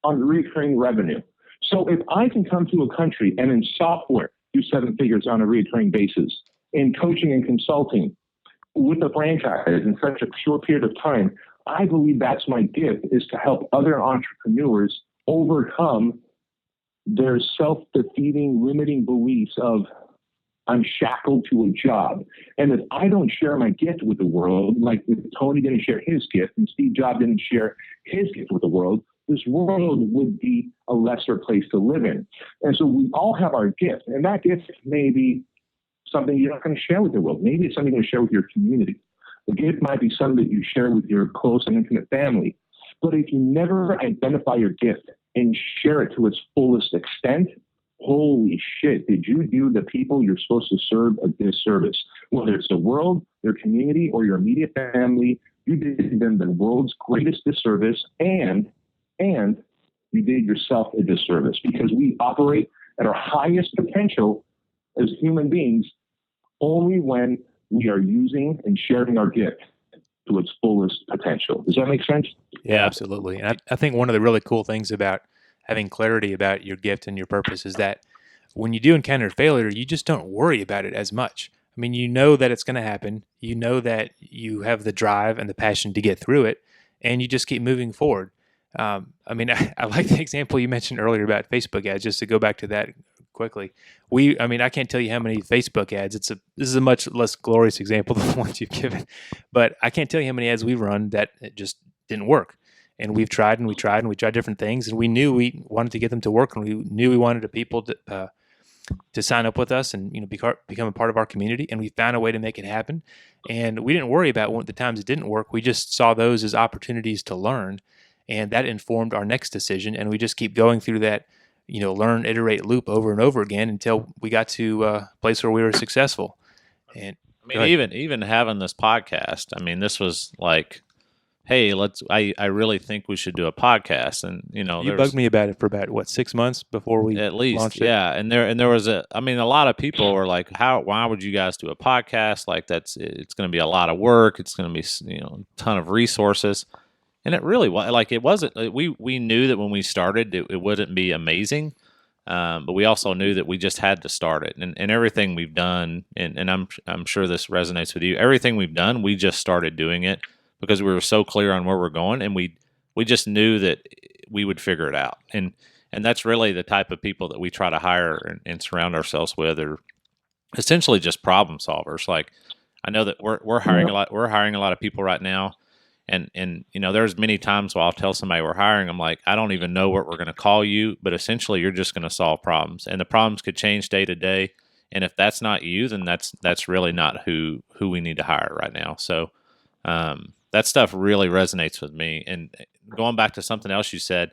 on recurring revenue. So if I can come to a country and in software do 7 figures on a recurring basis, in coaching and consulting with a franchise in such a short period of time, I believe that's my gift, is to help other entrepreneurs overcome their self-defeating, limiting beliefs of, I'm shackled to a job. And if I don't share my gift with the world, like if Tony didn't share his gift and Steve Jobs didn't share his gift with the world, this world would be a lesser place to live in. And so we all have our gift, and that gift may be something you're not going to share with the world. Maybe it's something you're going to share with your community. The gift might be something that you share with your close and intimate family. But if you never identify your gift and share it to its fullest extent, holy shit, did you do the people you're supposed to serve a disservice? Whether it's the world, your community, or your immediate family, you did them the world's greatest disservice, and you did yourself a disservice, because we operate at our highest potential as human beings only when we are using and sharing our gift to its fullest potential. Does that make sense? Yeah, absolutely. And I think one of the really cool things about having clarity about your gift and your purpose is that when you do encounter failure, you just don't worry about it as much. I mean, you know that it's going to happen. You know that you have the drive and the passion to get through it, and you just keep moving forward. I like the example you mentioned earlier about Facebook ads, just to go back to that quickly. I can't tell you how many Facebook ads. This is a much less glorious example than the ones you've given, but I can't tell you how many ads we've run that it just didn't work. And we've tried and we tried and we tried different things, and we knew we wanted to get them to work, and we knew we wanted the people to sign up with us and become a part of our community, and we found a way to make it happen. And we didn't worry about the times it didn't work. We just saw those as opportunities to learn, and that informed our next decision. And we just keep going through that, learn, iterate loop over and over again until we got to a place where we were successful. And even having this podcast, this was like, hey, I really think we should do a podcast. And, you bugged me about it for about 6 months before we at least launched it. Yeah. And there was a lot of people were like, why would you guys do a podcast? Like it's going to be a lot of work. It's going to be, a ton of resources. And it really was it wasn't, we knew that when we started, it wouldn't be amazing. But we also knew that we just had to start it, and everything we've done, and I'm sure this resonates with you. Everything we've done, we just started doing it because we were so clear on where we're going, and we just knew that we would figure it out. And that's really the type of people that we try to hire and surround ourselves with, are essentially just problem solvers. Like, I know that we're hiring a lot. We're hiring a lot of people right now. And there's many times where I'll tell somebody we're hiring, I'm like, I don't even know what we're going to call you, but essentially you're just going to solve problems, and the problems could change day to day. And if that's not you, then that's really not who we need to hire right now. So that stuff really resonates with me. And going back to something else you said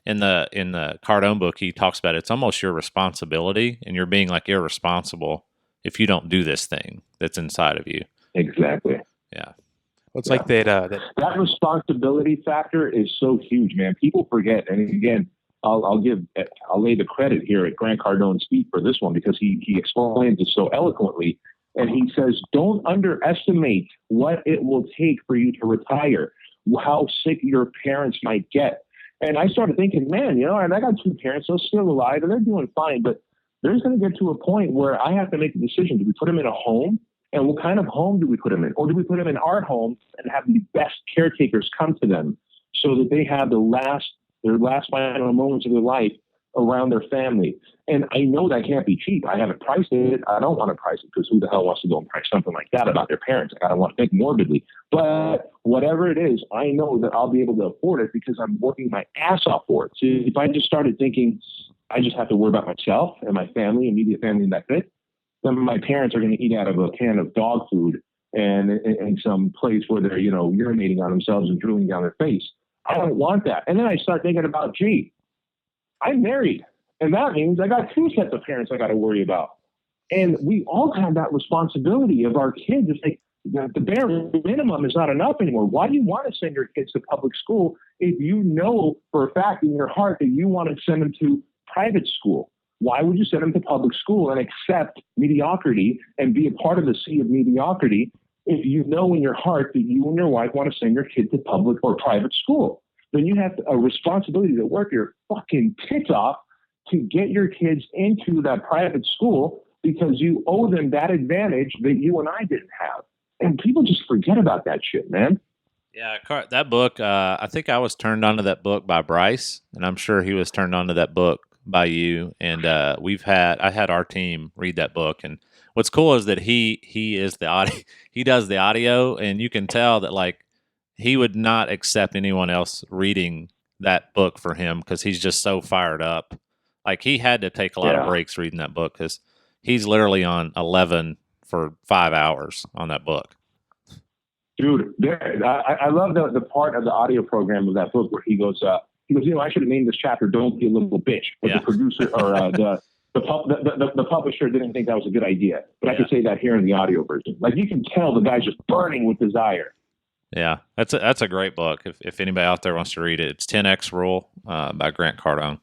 in the Cardone book, he talks about it's almost your responsibility, and you're being like irresponsible if you don't do this thing that's inside of you. Exactly. Yeah. It's like that responsibility factor is so huge, man. People forget. And again, I'll lay the credit here at Grant Cardone's feet for this one, because he explains it so eloquently. And he says, don't underestimate what it will take for you to retire, how sick your parents might get. And I started thinking, man, and I got two parents, they're still alive and they're doing fine, but there's going to get to a point where I have to make a decision. Do we put them in a home? And what kind of home do we put them in? Or do we put them in our home and have the best caretakers come to them so that they have their last final moments of their life around their family? And I know that can't be cheap. I haven't priced it. I don't want to price it, because who the hell wants to go and price something like that about their parents? I don't want to think morbidly. But whatever it is, I know that I'll be able to afford it because I'm working my ass off for it. So if I just started thinking I just have to worry about myself and my family, immediate family, and that's it, then my parents are going to eat out of a can of dog food and in some place where they're, urinating on themselves and drooling down their face. I don't want that. And then I start thinking about, I'm married. And that means I got two sets of parents I got to worry about. And we all have that responsibility of our kids. It's like the bare minimum is not enough anymore. Why do you want to send your kids to public school if you know for a fact in your heart that you want to send them to private school? Why would you send them to public school and accept mediocrity and be a part of the sea of mediocrity if you know in your heart that you and your wife want to send your kid to public or private school? Then you have a responsibility to work your fucking tits off to get your kids into that private school, because you owe them that advantage that you and I didn't have. And people just forget about that shit, man. Yeah, that book, I think I was turned on to that book by Bryce, and I'm sure he was turned on to that book by you. And I had our team read that book, and what's cool is that he is the audio, he does the audio, and you can tell that like he would not accept anyone else reading that book for him, because he's just so fired up. Like, he had to take a lot of breaks reading that book, because he's literally on 11 for 5 hours on that book. Dude, I love the part of the audio program of that book where he goes, I should have named this chapter "Don't Be a Little Bitch," but the producer or the publisher didn't think that was a good idea. But I could say that here in the audio version. Like, you can tell the guy's just burning with desire. Yeah, that's a great book. If anybody out there wants to read it, it's 10X Rule by Grant Cardone.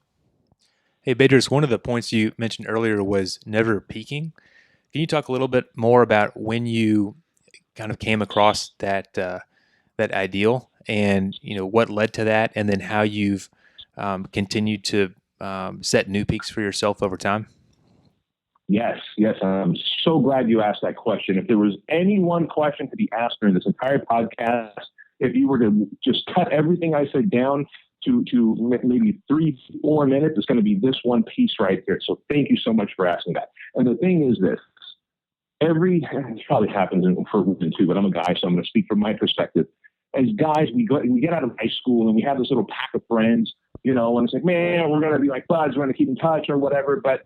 Hey, Bedros, one of the points you mentioned earlier was never peaking. Can you talk a little bit more about when you kind of came across that ideal, and what led to that, and then how you've continued to set new peaks for yourself over time? Yes. I'm so glad you asked that question. If there was any one question to be asked during this entire podcast, if you were to just cut everything I said down to maybe 3-4 minutes, it's going to be this one piece right here. So thank you so much for asking that. And the thing is this. It probably happens for women too, but I'm a guy, so I'm going to speak from my perspective. As guys, we get out of high school and we have this little pack of friends, and it's like, man, we're going to be like buds, we're going to keep in touch or whatever. But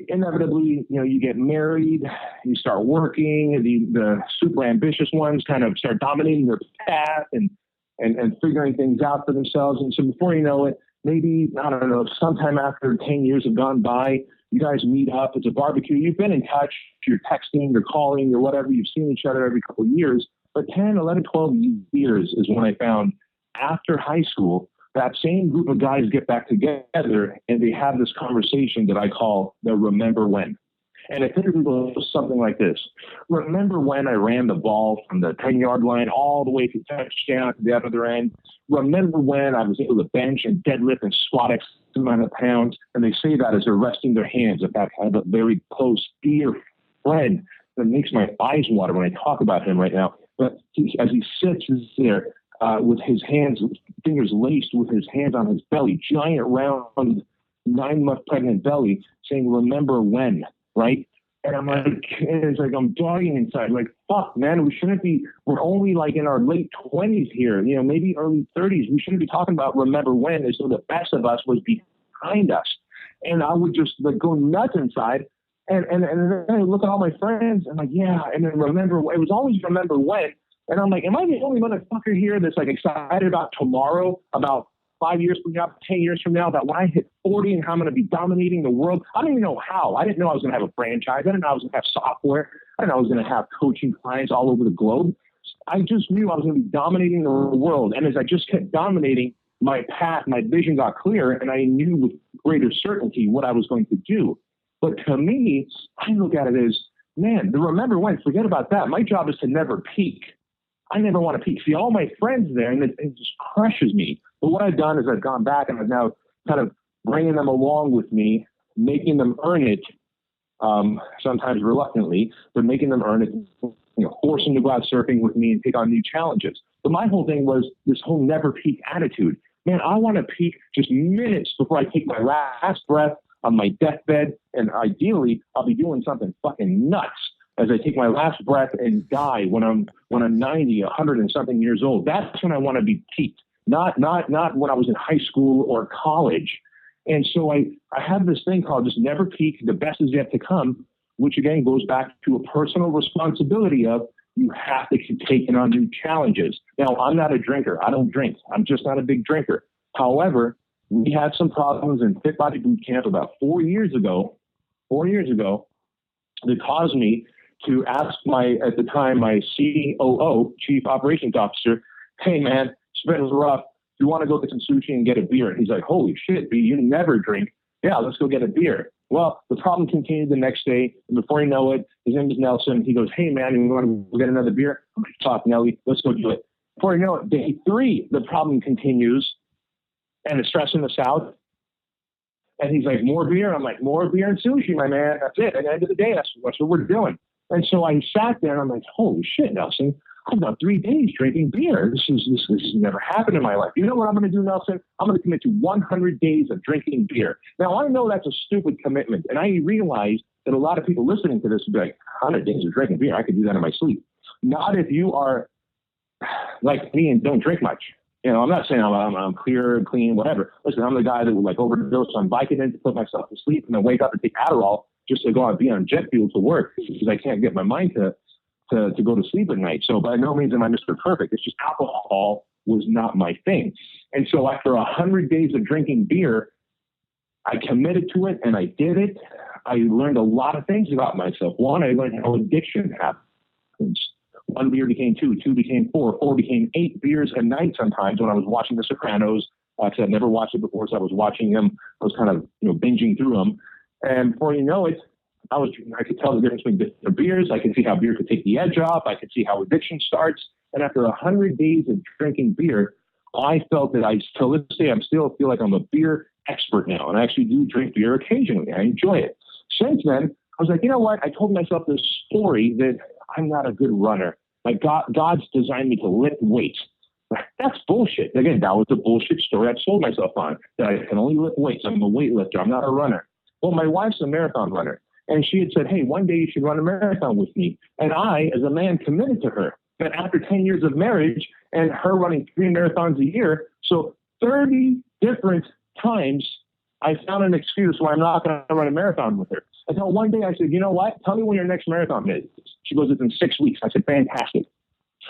inevitably, you get married, you start working, the super ambitious ones kind of start dominating their path and figuring things out for themselves. And so before you know it, maybe, I don't know, sometime after 10 years have gone by, you guys meet up, it's a barbecue, you've been in touch, you're texting, you're calling, or whatever, you've seen each other every couple of years. But 10, 11, 12 years is when I found, after high school, that same group of guys get back together and they have this conversation that I call the remember when. And it typically goes something like this. Remember when I ran the ball from the 10-yard line all the way to touchdown to the other end? Remember when I was able to bench and deadlift and squat amount of pounds. And they say that as they're resting their hands. In fact, I have a very close, dear friend that makes my eyes water when I talk about him right now. But as he sits there with his hands, fingers laced with his hands on his belly, giant round 9-month pregnant belly, saying, remember when, right? And I'm like, it's like I'm dying inside. Like, fuck, man, we're only like in our late 20s here, maybe early 30s. We shouldn't be talking about remember when as though the best of us was behind us. And I would just like go nuts inside. And then I look at all my friends and like, yeah. And then remember, it was always remember when. And I'm like, am I the only motherfucker here that's like excited about tomorrow, about 5 years from now, 10 years from now, that when I hit 40 and how I'm going to be dominating the world? I don't even know how. I didn't know I was going to have a franchise. I didn't know I was going to have software. I didn't know I was going to have coaching clients all over the globe. I just knew I was going to be dominating the world. And as I just kept dominating, my path, my vision got clear, and I knew with greater certainty what I was going to do. But to me, I look at it as, man, the remember when, forget about that. My job is to never peak. I never want to peak. See, all my friends there, and it just crushes me. But what I've done is I've gone back and I've now kind of bringing them along with me, making them earn it, sometimes reluctantly, but making them earn it, forcing them to go out surfing with me and take on new challenges. But my whole thing was this whole never peak attitude. Man, I want to peak just minutes before I take my last breath on my deathbed, and ideally, I'll be doing something fucking nuts as I take my last breath and die when I'm 90, 100 and something years old. That's when I want to be peaked, not when I was in high school or college. And so I have this thing called just never peak. The best is yet to come, which again goes back to a personal responsibility of you have to keep taking on new challenges. Now, I'm not a drinker. I don't drink. I'm just not a big drinker. However, we had some problems in Fit Body Boot Camp about 4 years ago, that caused me to ask at the time, my COO, Chief Operations Officer, hey man, it's been rough. Do you want to go get some sushi and get a beer? And he's like, holy shit, B, you never drink. Yeah, let's go get a beer. Well, the problem continued the next day. And before you know it, his name is Nelson. He goes, hey man, you want to go get another beer? I'm like, talk, Nelly, let's go do it. Before you know it, day 3, the problem continues and it's stressing us out. And he's like, more beer? I'm like, more beer and sushi, my man. That's it. At the end of the day, that's what we're doing. And so I sat there and I'm like, holy shit, Nelson, I've got 3 days drinking beer. This has never happened in my life. You know what I'm going to do, Nelson? I'm going to commit to 100 days of drinking beer. Now, I know that's a stupid commitment. And I realize that a lot of people listening to this would be like, 100 days of drinking beer? I could do that in my sleep. Not if you are like me and don't drink much. I'm not saying I'm clear, clean, whatever. Listen, I'm the guy that would like overdose on Vicodin to put myself to sleep and then wake up and take Adderall just to go and be on jet fuel to work because I can't get my mind to go to sleep at night. So by no means am I Mr. Perfect. It's just alcohol was not my thing. And so after 100 days of drinking beer, I committed to it and I did it. I learned a lot of things about myself. One, I learned how addiction happens. 1 beer became 2, 2 became 4, 4 became 8 beers a night sometimes when I was watching The Sopranos. Because I'd never watched it before, so I was watching them. I was kind of binging through them. And before you know it, I could tell the difference between different beers. I could see how beer could take the edge off. I could see how addiction starts. And after 100 days of drinking beer, I felt that till this day, I still feel like I'm a beer expert now. And I actually do drink beer occasionally. I enjoy it. Since then, I was like, you know what? I told myself this story that I'm not a good runner. Like God's designed me to lift weights. That's bullshit. Again, that was the bullshit story I sold myself on, that I can only lift weights. I'm a weightlifter. I'm not a runner. Well, my wife's a marathon runner. And she had said, hey, one day you should run a marathon with me. And I, as a man, committed to her. But after 10 years of marriage and her running 3 marathons a year, so 30 different times I found an excuse why I'm not going to run a marathon with her. Until one day I said, you know what? Tell me when your next marathon is. She goes, it's in 6 weeks. I said, fantastic.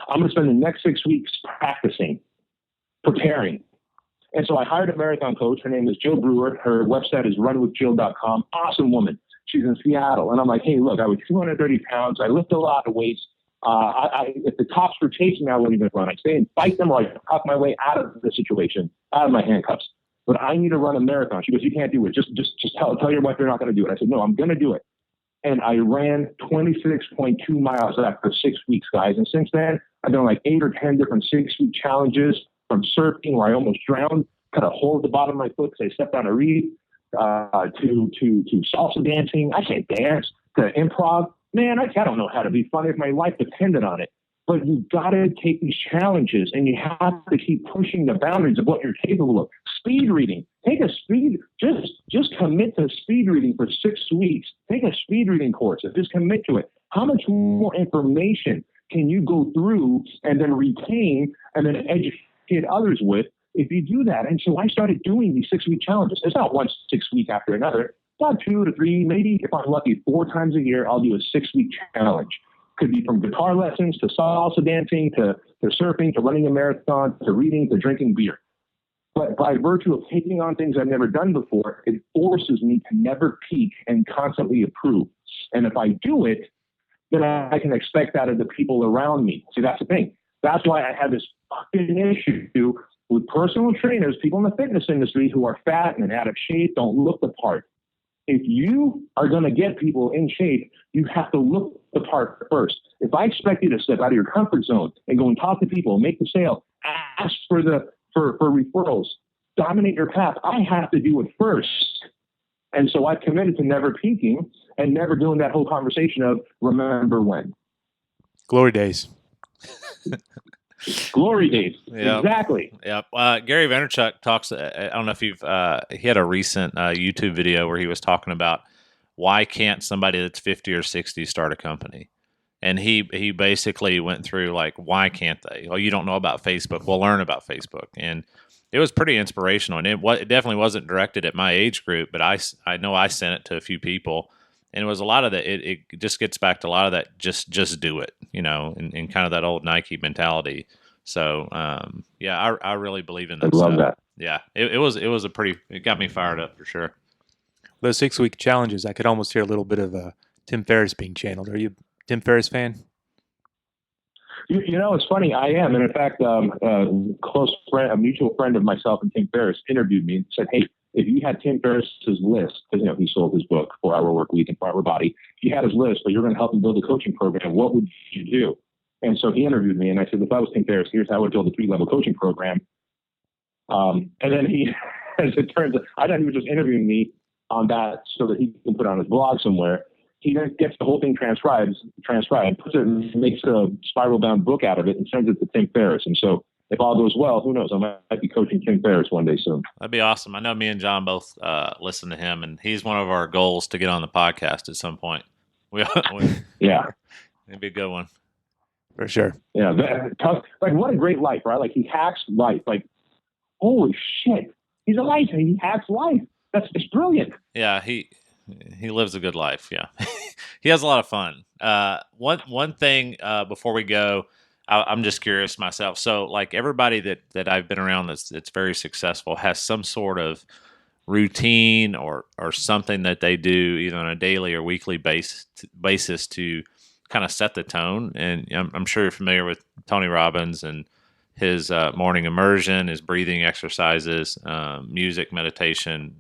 I'm going to spend the next 6 weeks practicing, preparing. And so I hired a marathon coach. Her name is Jill Brewer. Her website is runwithjill.com. Awesome woman. She's in Seattle. And I'm like, hey, look, I was 230 pounds. I lift a lot of weights. If the tops were chasing me, I wouldn't even run. I'd stay and fight them or I'd talk my way out of the situation, out of my handcuffs. But I need to run a marathon. She goes, you can't do it. Just tell your wife you're not going to do it. I said, no, I'm going to do it. And I ran 26.2 miles after 6 weeks, guys. And since then, I've done like 8 or 10 different 6-week challenges, from surfing where I almost drowned cut a hole at the bottom of my foot because I stepped on a reed, to salsa dancing. I can't dance, to improv. Man, I don't know how to be funny if my life depended on it. But you've got to take these challenges and you have to keep pushing the boundaries of what you're capable of. Speed reading. Take a speed, just commit to speed reading for 6 weeks. Take a speed reading course and just commit to it. How much more information can you go through and then retain and then educate others with if you do that? And so I started doing these 6-week challenges. It's not one 6 week after another. About 2 to 3, maybe if I'm lucky, 4 times a year, I'll do a 6-week challenge. Could be from guitar lessons to salsa dancing to surfing to running a marathon to reading to drinking beer. But by virtue of taking on things I've never done before, it forces me to never peak and constantly improve. And if I do it, then I can expect that of the people around me. See, that's the thing. That's why I have this fucking issue with personal trainers, people in the fitness industry who are fat and out of shape, don't look the part. If you are going to get people in shape, you have to look the part first. If I expect you to step out of your comfort zone and go and talk to people, make the sale, ask for referrals, dominate your path, I have to do it first. And so I've committed to never peaking and never doing that whole conversation of remember when. Glory days. Glory days. Yep. Exactly. Yep. Gary Vaynerchuk talks, I don't know if you've, he had a recent YouTube video where he was talking about why can't somebody that's 50 or 60 start a company? And he basically went through like, why can't they? Oh, you don't know about Facebook. Well, learn about Facebook. And it was pretty inspirational. And it definitely wasn't directed at my age group, but I know I sent it to a few people. And it was a lot of that. It just gets back to a lot of that. Just do it, and kind of that old Nike mentality. So, I really believe in that. I love that. Yeah, it got me fired up for sure. Those 6-week challenges, I could almost hear a little bit of Tim Ferriss being channeled. Are you a Tim Ferriss fan? It's funny. I am. And in fact, a mutual friend of myself and Tim Ferriss interviewed me and said, hey, if you had Tim Ferriss's list, because he sold his book, 4-Hour Work Week and 4-Hour Body, if you had his list, but you're going to help him build a coaching program, what would you do? And so he interviewed me, and I said, if I was Tim Ferriss, here's how I would build a 3-level coaching program. And then he, as it turns out, I thought he was just interviewing me on that so that he can put it on his blog somewhere. He then gets the whole thing transcribed, puts it and makes a spiral-bound book out of it and sends it to Tim Ferriss. And so if all goes well, who knows? I might be coaching Tim Ferriss one day soon. That'd be awesome. I know me and John both listen to him, and he's one of our goals to get on the podcast at some point. Yeah. It'd be a good one. For sure. Yeah. Like, what a great life, right? Like, he hacks life. Like, holy shit. He's a life. He hacks life. It's brilliant. Yeah, he lives a good life. Yeah. He has a lot of fun. One thing before we go, I'm just curious myself. So like everybody that I've been around that's very successful has some sort of routine or something that they do either on a daily or weekly basis to kind of set the tone. And I'm sure you're familiar with Tony Robbins and his morning immersion, his breathing exercises, music, meditation,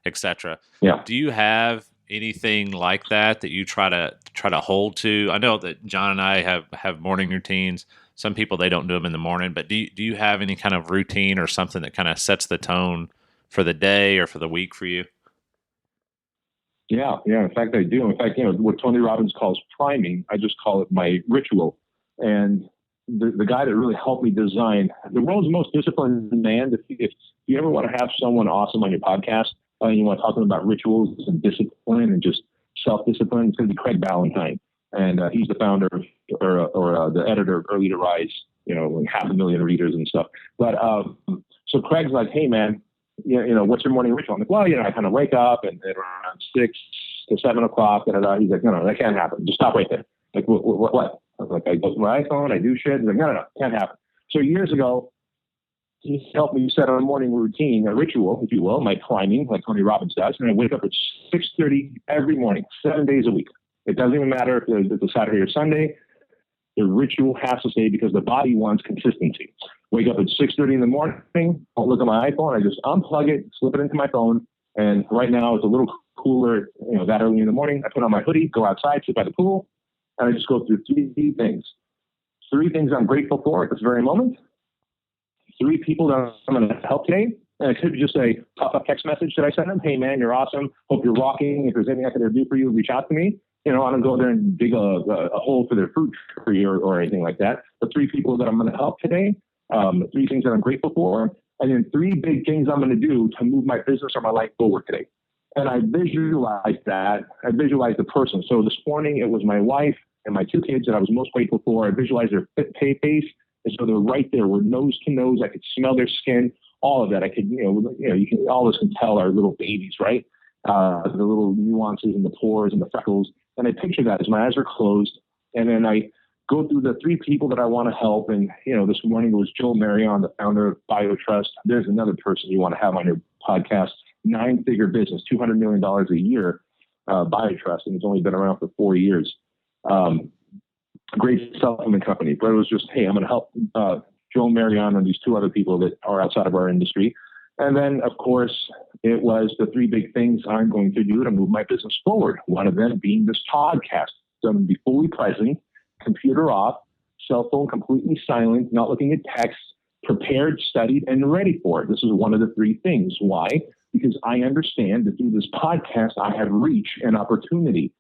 etc. Yeah. Do you have anything like that you try to hold to? I know that John and I have morning routines. Some people, they don't do them in the morning, but do you have any kind of routine or something that kind of sets the tone for the day or for the week for you? Yeah. In fact, I do. In fact, what Tony Robbins calls priming, I just call it my ritual. And the guy that really helped me design the world's most disciplined man, if you ever want to have someone awesome on your podcast, and you want to talk to them about rituals and discipline and just self-discipline, it's going to be Craig Ballantyne. And he's the founder or the editor of Early to Rise, like 500,000 readers and stuff. But so Craig's like, hey, man, what's your morning ritual? I'm like, well, I kind of wake up and around 6 to 7 o'clock. He's like, no, that can't happen. Just stop right there. Like, what? I was like, I go to my iPhone, I do shit. He's like, no, can't happen. So years ago, he helped me set a morning routine, a ritual, if you will, my climbing, like Tony Robbins does. And I wake up at 6:30 every morning, 7 days a week. It doesn't even matter if it's a Saturday or Sunday. The ritual has to stay because the body wants consistency. Wake up at 6:30 in the morning, I'll look at my iPhone, I just unplug it, slip it into my phone. And right now it's a little cooler, that early in the morning. I put on my hoodie, go outside, sit by the pool, and I just go through 3 things. 3 things I'm grateful for at this very moment. 3 people that I'm going to help today, And it could be just a pop-up text message that I send them. Hey, man, you're awesome. Hope you're rocking. If there's anything I can do for you, reach out to me. I don't go there and dig a hole for their fruit tree or anything like that. The 3 people that I'm going to help today, 3 things that I'm grateful for, and then 3 big things I'm going to do to move my business or my life forward today. And I visualized that. I visualized the person. So this morning, it was my wife and my 2 kids that I was most grateful for. I visualized their face. And so they're right there. We're nose to nose. I could smell their skin, all of that. I could, you can, all of us can tell our little babies, right? The little nuances and the pores and the freckles. And I picture that as my eyes are closed. And then I go through the 3 people that I want to help. And, this morning it was Joel Marion, the founder of BioTrust. There's another person you want to have on your podcast, 9-figure business, $200 million a year, BioTrust. And it's only been around for 4 years. Great supplement company. But it was just, hey, I'm going to help Joel Marion and these 2 other people that are outside of our industry. And then, of course, it was the 3 big things I'm going to do to move my business forward. One of them being this podcast. So I'm going to be fully present, computer off, cell phone completely silent, not looking at text, prepared, studied, and ready for it. This is one of the 3 things. Why? Because I understand that through this podcast, I have reach and opportunity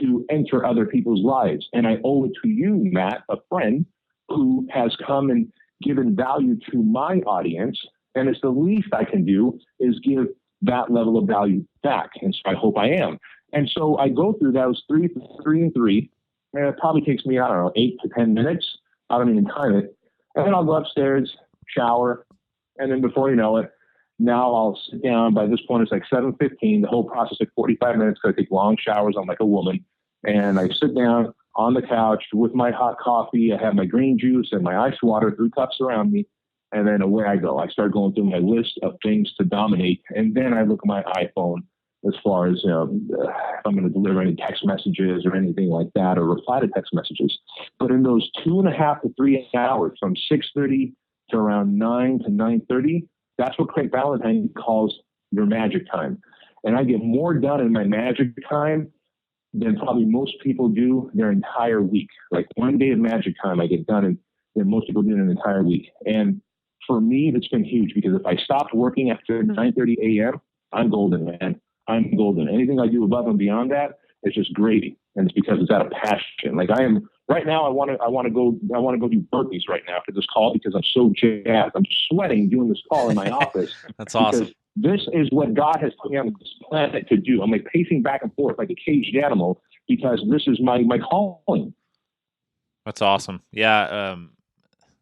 to enter other people's lives. And I owe it to you, Matt, a friend who has come and given value to my audience. And it's the least I can do is give that level of value back. And so I hope I am. And so I go through those 3 and 3. And it probably takes me, 8 to 10 minutes. I don't even time it. And then I'll go upstairs, shower. And then before you know it, now I'll sit down. By this point, it's like 7:15. The whole process took 45 minutes because I take long showers. I'm like a woman. And I sit down on the couch with my hot coffee. I have my green juice and my ice water, 3 cups around me. And then away I go. I start going through my list of things to dominate. And then I look at my iPhone as far as if I'm going to deliver any text messages or anything like that, or reply to text messages. But in those 2.5 to 3 hours, from 6:30 to around 9 to 9:30, that's what Craig Ballantyne calls your magic time. And I get more done in my magic time than probably most people do their entire week. Like 1 day of magic time I get done than most people do in an entire week. And for me, that's been huge, because if I stopped working after 9:30 a.m., I'm golden, man. I'm golden. Anything I do above and beyond that is just gravy. And it's because it's out of passion. Like I am right now, I want to go do burpees right now after this call, because I'm so jazzed. I'm sweating doing this call in my office. That's awesome. This is what God has put me on this planet to do. I'm like pacing back and forth like a caged animal, because this is my calling. That's awesome. Yeah.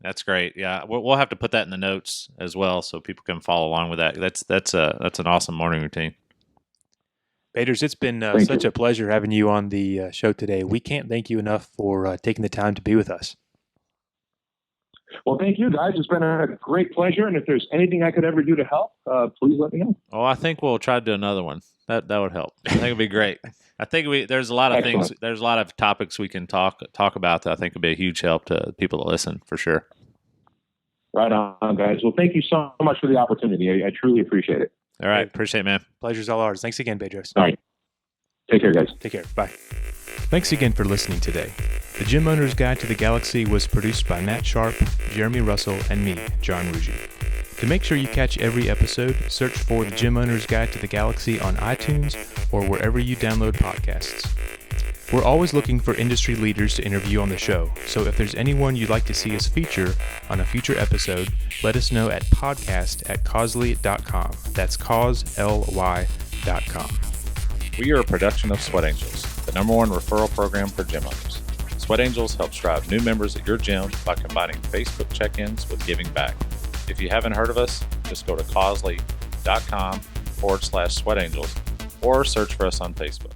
That's great. Yeah. We'll have to put that in the notes as well, so people can follow along with that. That's an awesome morning routine. Bedros, it's been such a pleasure having you on the show today. We can't thank you enough for taking the time to be with us. Well, thank you, guys. It's been a great pleasure. And if there's anything I could ever do to help, please let me know. Oh, I think we'll try to do another one. That would help. I think it'd be great. I think there's a lot of Excellent. things. There's a lot of topics we can talk about that I think would be a huge help to people that listen, for sure. Right on, guys. Well, thank you so much for the opportunity. I truly appreciate it. All right. Appreciate it, man. Pleasure's all ours. Thanks again, Bedros. All right. Take care, guys. Take care. Bye. Thanks again for listening today. The Gym Owner's Guide to the Galaxy was produced by Matt Sharp, Jeremy Russell, and me, John Ruggi. To make sure you catch every episode, search for The Gym Owner's Guide to the Galaxy on iTunes or wherever you download podcasts. We're always looking for industry leaders to interview on the show, so if there's anyone you'd like to see us feature on a future episode, let us know at podcast@causely.com. That's causely.com. We are a production of Sweat Angels, the #1 referral program for gym owners. Sweat Angels helps drive new members at your gym by combining Facebook check-ins with giving back. If you haven't heard of us, just go to causely.com/Sweat Angels or search for us on Facebook.